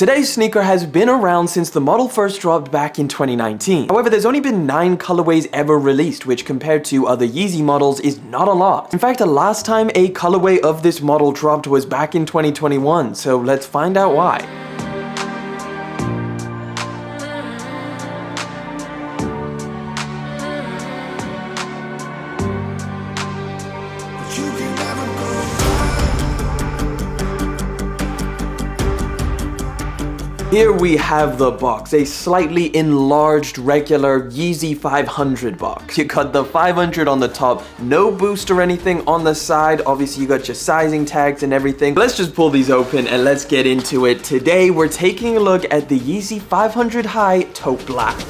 Today's sneaker has been around since the model first dropped back in 2019. However, there's only been 9 colorways ever released, which compared to other Yeezy models is not a lot. In fact, the last time a colorway of this model dropped was back in 2021, so let's find out why. Here we have the box, a slightly enlarged regular Yeezy 500 box. You got the 500 on the top, no boost or anything on the side. Obviously you got your sizing tags and everything. Let's just pull these open and let's get into it. Today we're taking a look at the Yeezy 500 High Taupe Black.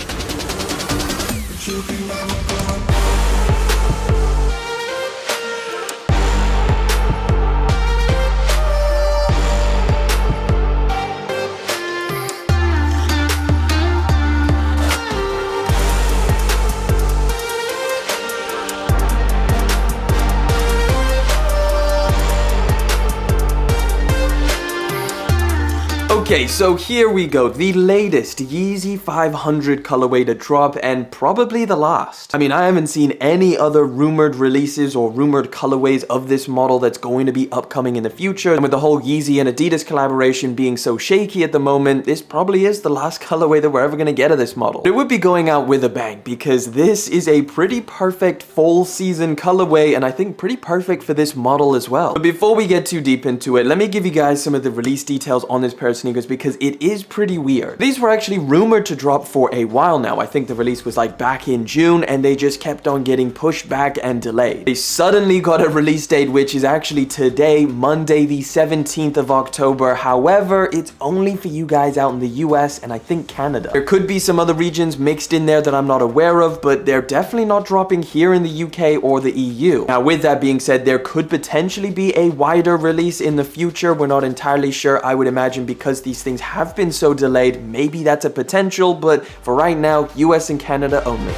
Okay, so here we go, the latest Yeezy 500 colorway to drop, and probably the last. I mean, I haven't seen any other rumored releases or rumored colorways of this model that's going to be upcoming in the future, and with the whole Yeezy and Adidas collaboration being so shaky at the moment, this probably is the last colorway that we're ever going to get of this model. It would be going out with a bang, because this is a pretty perfect fall season colorway, and I think pretty perfect for this model as well. But before we get too deep into it, let me give you guys some of the release details on this pair of sneakers, because it is pretty weird. These were actually rumored to drop for a while now. I think the release was like back in June, and they just kept on getting pushed back and delayed. They suddenly got a release date, which is actually today, Monday the 17th of October. However, it's only for you guys out in the US and I think Canada. There could be some other regions mixed in there that I'm not aware of, but they're definitely not dropping here in the UK or the EU. Now, with that being said, there could potentially be a wider release in the future. We're not entirely sure. I would imagine because these things have been so delayed, maybe that's a potential, but for right now, US and Canada only.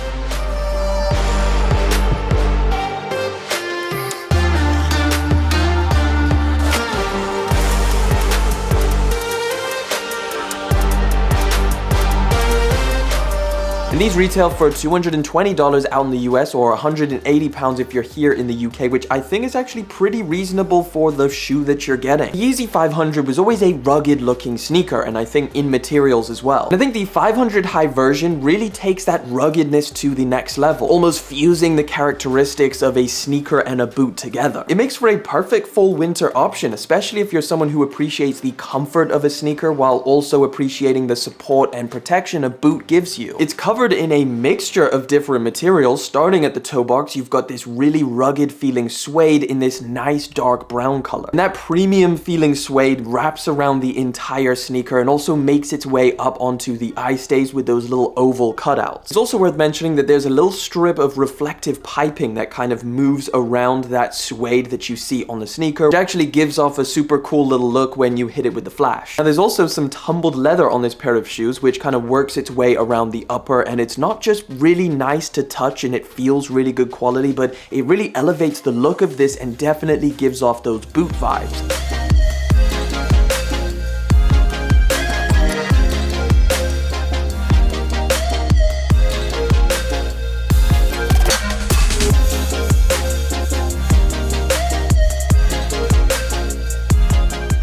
And these retail for $220 out in the US or £180 if you're here in the UK, which I think is actually pretty reasonable for the shoe that you're getting. The Yeezy 500 was always a rugged looking sneaker, and I think in materials as well. And I think the 500 High version really takes that ruggedness to the next level, almost fusing the characteristics of a sneaker and a boot together. It makes for a perfect fall winter option, especially if you're someone who appreciates the comfort of a sneaker while also appreciating the support and protection a boot gives you. It's covered in a mixture of different materials. Starting at the toe box, you've got this really rugged feeling suede in this nice dark brown color. And that premium feeling suede wraps around the entire sneaker and also makes its way up onto the eye stays with those little oval cutouts. It's also worth mentioning that there's a little strip of reflective piping that kind of moves around that suede that you see on the sneaker, which actually gives off a super cool little look when you hit it with the flash. Now, there's also some tumbled leather on this pair of shoes, which kind of works its way around the upper, and it's not just really nice to touch and it feels really good quality, but it really elevates the look of this and definitely gives off those boot vibes.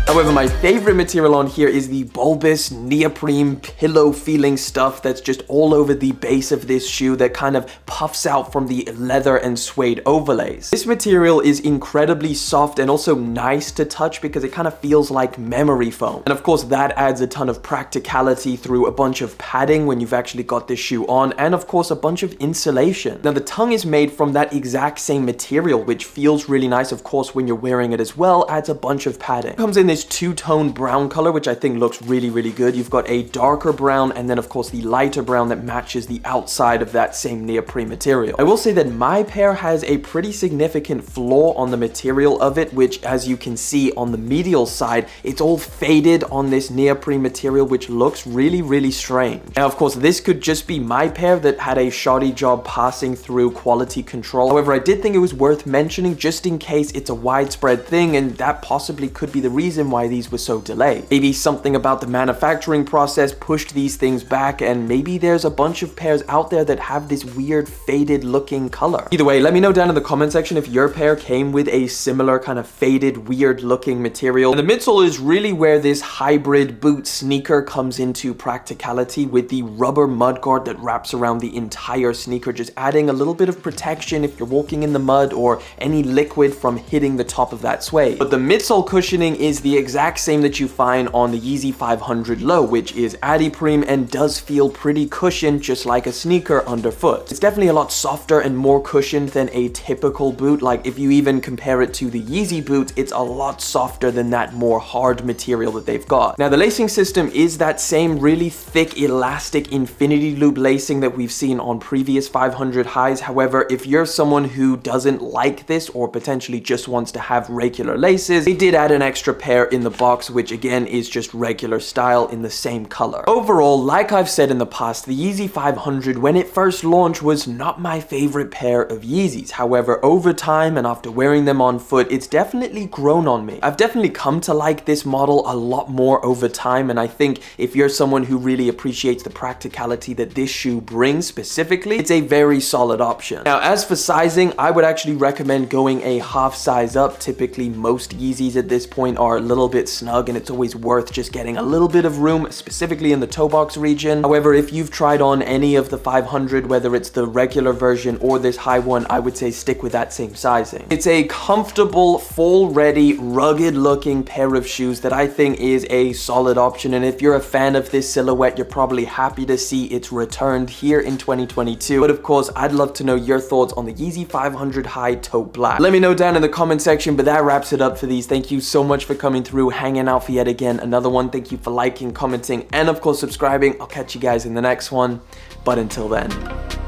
However, my favorite material on here is the bulbous neoprene pillow feeling stuff that's just all over the base of this shoe that kind of puffs out from the leather and suede overlays. This material is incredibly soft and also nice to touch because it kind of feels like memory foam. And of course, that adds a ton of practicality through a bunch of padding when you've actually got this shoe on, and of course, a bunch of insulation. Now, the tongue is made from that exact same material, which feels really nice, of course, when you're wearing it as well, adds a bunch of padding. It comes in this two-tone brown color, which I think looks really, really good. You've got a darker brown and then of course the lighter brown that matches the outside of that same neoprene material. I will say that my pair has a pretty significant flaw on the material of it, which as you can see on the medial side, it's all faded on this neoprene material, which looks really, really strange. Now, of course, this could just be my pair that had a shoddy job passing through quality control. However, I did think it was worth mentioning just in case it's a widespread thing, and that possibly could be the reason why these were so delayed. Maybe something about the manufacturing process pushed these things back, and maybe there's a bunch of pairs out there that have this weird faded looking color. Either way, let me know down in the comment section if your pair came with a similar kind of faded, weird looking material. And the midsole is really where this hybrid boot sneaker comes into practicality, with the rubber mudguard that wraps around the entire sneaker, just adding a little bit of protection if you're walking in the mud or any liquid from hitting the top of that suede. But the midsole cushioning is the exact same that you find on the Yeezy 500 Low, which is adiprene and does feel pretty cushioned, just like a sneaker underfoot. It's definitely a lot softer and more cushioned than a typical boot. Like if you even compare it to the Yeezy boots, it's a lot softer than that more hard material that they've got. Now the lacing system is that same really thick elastic infinity loop lacing that we've seen on previous 500 highs. However, if you're someone who doesn't like this or potentially just wants to have regular laces, they did add an extra pair in the box, which again is just regular style in the same color. Overall, like I've said in the past, the Yeezy 500 when it first launched was not my favorite pair of Yeezys. However, over time and after wearing them on foot, it's definitely grown on me. I've definitely come to like this model a lot more over time, and I think if you're someone who really appreciates the practicality that this shoe brings specifically, it's a very solid option. Now, as for sizing, I would actually recommend going a half size up. Typically, most Yeezys at this point are a little bit snug, and it's always worth just getting a little bit of room, specifically in the toe box region. However, if you've tried on any of the 500, whether it's the regular version or this high one, I would say stick with that same sizing. It's a comfortable, fall-ready, rugged-looking pair of shoes that I think is a solid option, and if you're a fan of this silhouette, you're probably happy to see it's returned here in 2022. But of course, I'd love to know your thoughts on the Yeezy 500 High Taupe Black. Let me know down in the comment section, but that wraps it up for these. Thank you so much for coming through, hanging out for yet again another one. Thank you for liking, commenting, and of course subscribing. I'll catch you guys in the next one, but until then.